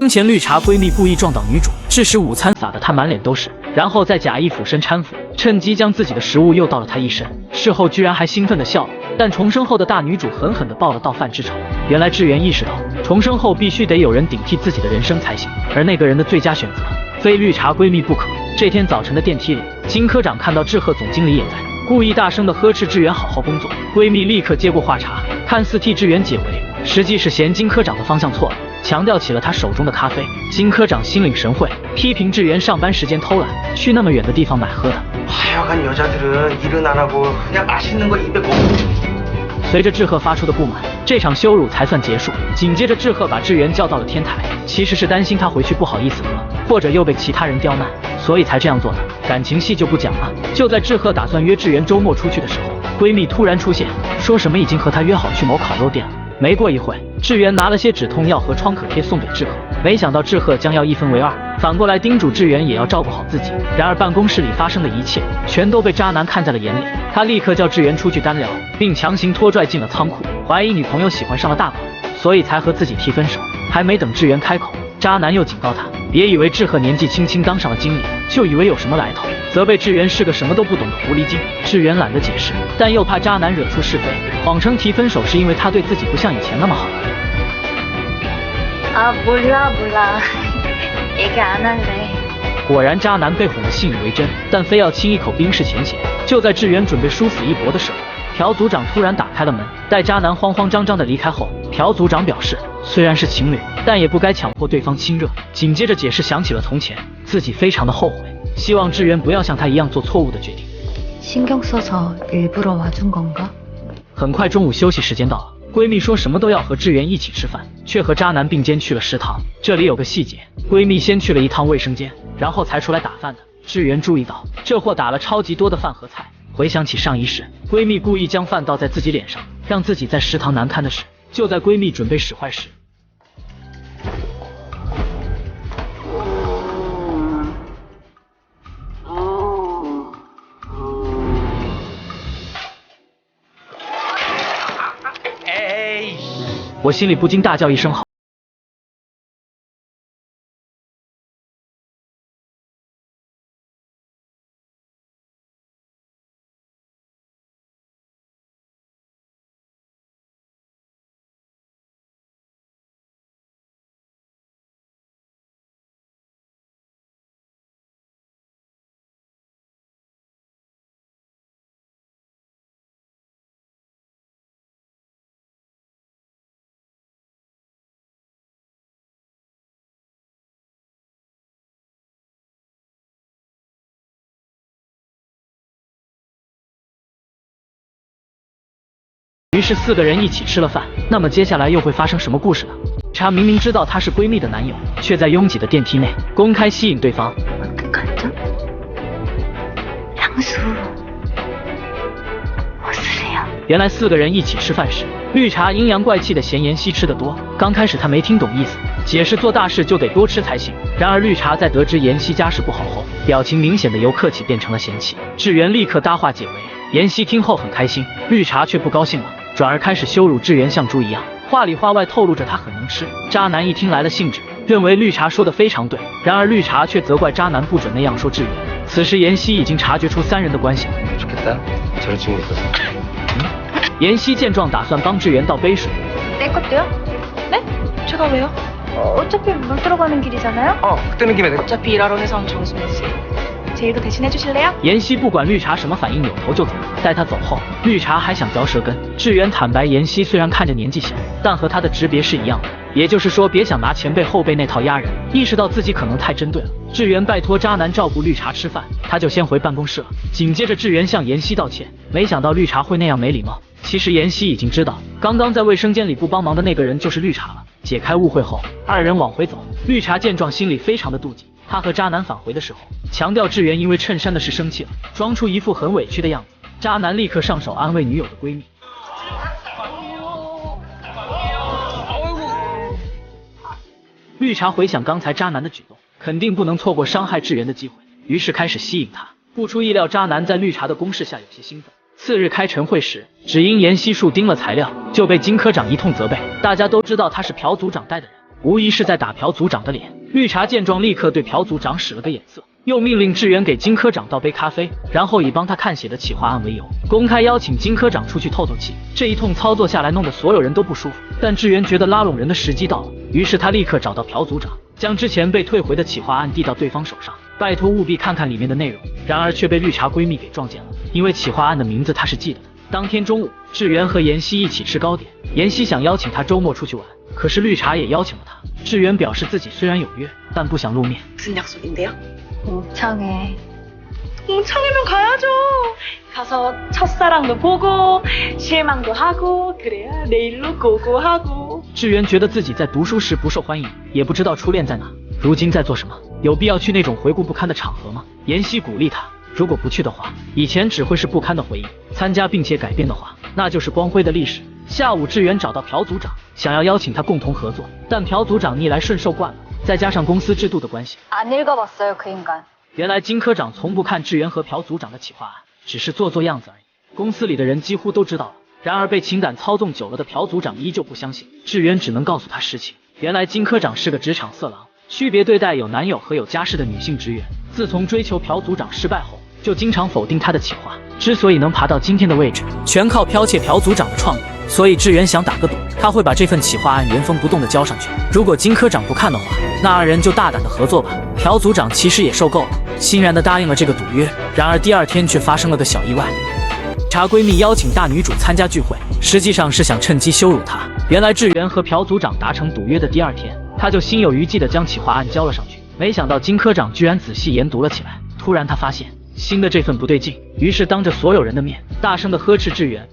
之前绿茶闺蜜故意撞倒女主，致使午餐洒得她满脸都是，然后再假意俯身搀扶，趁机将自己的食物诱到了她一身。事后居然还兴奋地笑了，但重生后的大女主狠狠地报了倒饭之仇。原来智媛意识到，重生后必须得有人顶替自己的人生才行，而那个人的最佳选择非绿茶闺蜜不可。这天早晨的电梯里，金科长看到志贺总经理也在，故意大声地呵斥智媛好好工作。闺蜜立刻接过话茬，看似替智媛解围，实际是嫌金科长的方向错了，强调起了他手中的咖啡。金科长心领神会，批评智媛上班时间偷懒，去那么远的地方买喝的。 随着志贺发出的不满，这场羞辱才算结束。紧接着，志贺把智媛叫到了天台，其实是担心她回去不好意思了，或者又被其他人刁难，所以才这样做的。感情戏就不讲了。就在志贺打算约智媛周末出去的时候，闺蜜突然出现，说什么已经和她约好去某烤肉店了。没过一会，智媛拿了些止痛药和创可贴送给志贺，没想到志贺将要一分为二，反过来叮嘱智媛也要照顾好自己。然而办公室里发生的一切全都被渣男看在了眼里，他立刻叫智媛出去单聊，并强行拖拽进了仓库，怀疑女朋友喜欢上了大款，所以才和自己提分手。还没等智媛开口，渣男又警告他，别以为志贺年纪轻轻当上了经理，就以为有什么来头，责备智媛是个什么都不懂的狐狸精。智媛懒得解释，但又怕渣男惹出是非，谎称提分手是因为他对自己不像以前那么好了。몰라 얘기 안 할래。 果然渣男被哄得信以为真，但非要亲一口冰释前嫌。就在智媛准备殊死一搏的时候，朴组长突然打开了门，待渣男慌慌张张的离开后，朴组长表示，虽然是情侣，但也不该强迫对方亲热。紧接着解释想起了从前，自己非常的后悔，希望智媛不要像他一样做错误的决定。신경써서일부러와준건가？ 很快中午休息时间到了，闺蜜说什么都要和智媛一起吃饭，却和渣男并肩去了食堂。这里有个细节，闺蜜先去了一趟卫生间，然后才出来打饭的。智媛注意到这货打了超级多的饭和菜，回想起上一世，闺蜜故意将饭倒在自己脸上，让自己在食堂难堪的事。就在闺蜜准备使坏时，我心里不禁大叫一声好。于是4个人一起吃了饭，那么接下来又会发生什么故事呢？茶明明知道他是闺蜜的男友，却在拥挤的电梯内公开吸引对方。原来4个人一起吃饭时，绿茶阴阳怪气的嫌妍希吃得多。刚开始他没听懂意思，解释做大事就得多吃才行。然而绿茶在得知妍希家世不好后，表情明显的由客气变成了嫌弃。智媛立刻搭话解围，妍希听后很开心，绿茶却不高兴了，转而开始羞辱智媛像猪一样，话里话外透露着她很能吃。渣男一听来了兴致，认为绿茶说的非常对，然而绿茶却责怪渣男不准那样说智媛。此时妍希已经察觉出3人的关系了。妍希见状打算帮智媛倒杯水。내 것도요? 네? 제가 왜요? 어차피 물 들어가는 길이잖아요? 뜨는 김에 어차피 일하러 회사 온 정순씨 제 일도 대신해 주실래요? 妍希不管绿茶什么反应，扭头就走。待他走后，绿茶还想嚼舌根。智媛坦白，妍希虽然看着年纪小，但和她的职别是一样的，也就是说别想拿前辈后辈那套压人。意识到自己可能太针对了，智媛拜托渣男照顾绿茶吃饭，他就先回办公室了。紧接着智媛向妍希道歉，没想到绿茶会那样没礼貌。其实妍希已经知道，刚刚在卫生间里不帮忙的那个人就是绿茶了。解开误会后，2人往回走。绿茶见状心里非常的妒忌，他和渣男返回的时候，强调智媛因为衬衫的事生气了，装出一副很委屈的样子。渣男立刻上手安慰女友的闺蜜。绿茶回想刚才渣男的举动，肯定不能错过伤害智媛的机会，于是开始吸引她。不出意料，渣男在绿茶的攻势下有些兴奋。次日开晨会时，只因妍希树盯了材料，就被金科长一通责备。大家都知道他是朴组长带的人，无疑是在打朴组长的脸。绿茶见状，立刻对朴组长使了个眼色，又命令志远给金科长倒杯咖啡，然后以帮他看血的企划案为由，公开邀请金科长出去透透气。这一通操作下来，弄得所有人都不舒服。但志远觉得拉拢人的时机到了，于是他立刻找到朴组长，将之前被退回的企划案递到对方手上，拜托务必看看里面的内容。然而却被绿茶闺蜜给撞见了，因为企划案的名字她是记得的。当天中午，志远和妍希一起吃糕点，妍希想邀请他周末出去玩，可是绿茶也邀请了他。志远表示自己虽然有约，但不想露面。 무슨 약속인데요? 동창회. 동창회면 가야죠. 가서 첫사랑도 보고 실망도 하고 그래야 내일로 고고하고. 志远觉得自己在读书时不受欢迎，也不知道初恋在哪，如今在做什么，有必要去那种回顾不堪的场合吗？妍希鼓励他，如果不去的话，以前只会是不堪的回忆；参加并且改变的话，那就是光辉的历史。下午，志远找到朴组长，想要邀请他共同合作，但朴组长逆来顺受惯了，再加上公司制度的关系， 안 읽어봤어요 그 인간. 原来金科长从不看志远和朴组长的企划案，只是做做样子而已。公司里的人几乎都知道了，然而被情感操纵久了的朴组长依旧不相信，志远只能告诉他实情。原来金科长是个职场色狼，区别对待有男友和有家室的女性职员。自从追求朴组长失败后，就经常否定他的企划。之所以能爬到今天的位置，全靠剽窃朴组长的创意。所以志远想打个赌，他会把这份企划案原封不动的交上去。如果金科长不看的话，那二人就大胆的合作吧。朴组长其实也受够了，欣然的答应了这个赌约。然而第二天却发生了个小意外。茶闺蜜邀请大女主参加聚会，实际上是想趁机羞辱她。原来志远和朴组长达成赌约的第二天，他就心有余悸的将企划案交了上去。没想到金科长居然仔细研读了起来。突然他发现新的这份不对劲，于是当着所有人的面大声的呵斥志远。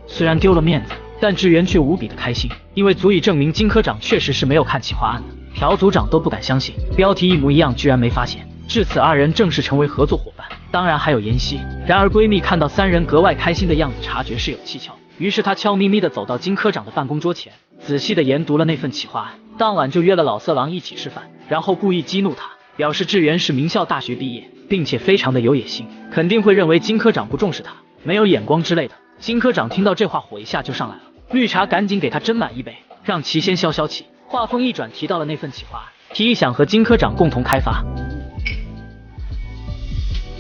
虽然丢了面子，但志远却无比的开心，因为足以证明金科长确实是没有看企划案的。朴组长都不敢相信，标题一模一样居然没发现。至此二人正式成为合作伙伴，当然还有妍希。然而闺蜜看到三人格外开心的样子，察觉是有蹊跷，于是她悄咪咪的走到金科长的办公桌前，仔细的研读了那份企划案。当晚就约了老色狼一起吃饭，然后故意激怒他，表示志远是名校大学毕业，并且非常的有野心，肯定会认为金科长不重视他，没有眼光之类的。金科长听到这话，火一下就上来了。绿茶赶紧给他斟满一杯，让其先消消气。话锋一转，提到了那份企划案，提议想和金科长共同开发。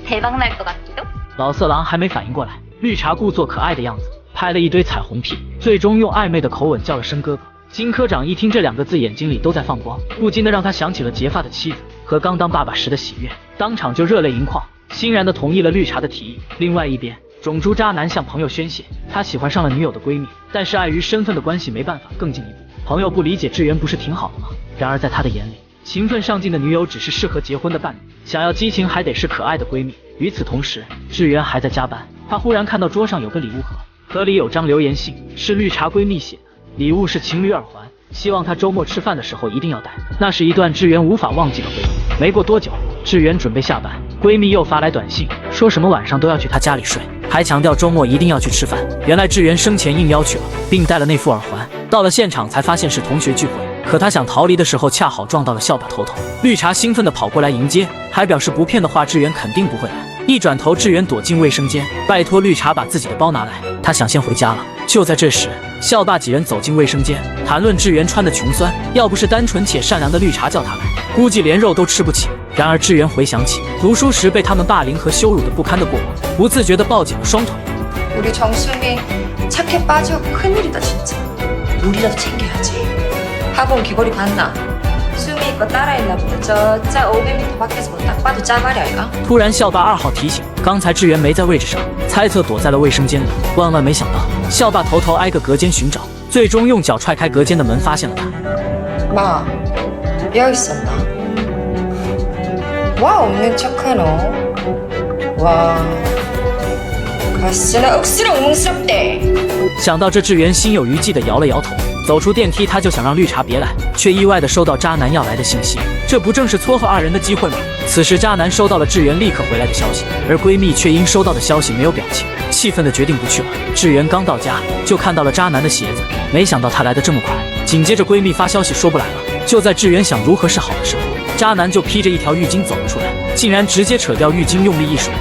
대박 날 것 같기도. 老色狼还没反应过来，绿茶故作可爱的样子，拍了一堆彩虹屁，最终用暧昧的口吻叫了声哥哥。金科长一听这两个字，眼睛里都在放光，不禁的让他想起了结发的妻子和刚当爸爸时的喜悦，当场就热泪盈眶，欣然的同意了绿茶的提议。另外一边，种猪渣男向朋友宣泄，他喜欢上了女友的闺蜜，但是碍于身份的关系，没办法更进一步。朋友不理解，志远不是挺好的吗？然而在他的眼里，勤奋上进的女友只是适合结婚的伴侣，想要激情还得是可爱的闺蜜。与此同时，志远还在加班，他忽然看到桌上有个礼物盒，盒里有张留言信，是绿茶闺蜜写的，礼物是情侣耳环，希望她周末吃饭的时候一定要戴。那是一段志远无法忘记的回忆。没过多久，志远准备下班，闺蜜又发来短信，说什么晚上都要去她家里睡，还强调周末一定要去吃饭。原来志远生前应邀去了，并带了那副耳环。到了现场才发现是同学聚会，可他想逃离的时候，恰好撞到了校霸头头。绿茶兴奋地跑过来迎接，还表示不骗的话，志远肯定不会来。一转头，志远躲进卫生间，拜托绿茶把自己的包拿来，他想先回家了。就在这时，校霸几人走进卫生间，谈论志远穿的穷酸，要不是单纯且善良的绿茶叫他来，估计连肉都吃不起。然而志远回想起读书时被他们霸凌和羞辱的不堪的过往，不自觉地抱紧了双腿。 우리 정수미 착해 빠져 큰일이다 진짜. 우리라도 챙겨야지. 학원 귀걸이 봤나? 수미 거 따라했나 보네. 저짜 500m 밖에서 뭐 딱 봐도 짜말이 아이가? 突然校霸2号提醒，刚才志远没在位置上，猜测躲在了卫生间里。万万没想到，校霸头头挨个隔间寻找，最终用脚踹开隔间的门，发现了他。 마, 여기 있었나? 와 없는 척하노. 와, 가스나 억수로 웅스럽대. 想到这，志远心有余悸地摇了摇头。走出电梯，他就想让绿茶别来，却意外地收到渣男要来的信息。这不正是撮合二人的机会吗？此时，渣男收到了志远立刻回来的消息，而闺蜜却因收到的消息没有表情，气愤地决定不去了。志远刚到家，就看到了渣男的鞋子，没想到他来得这么快。紧接着，闺蜜发消息说不来了。就在志远想如何是好的时候，渣男就披着一条浴巾走了出来，竟然直接扯掉浴巾，用力一甩。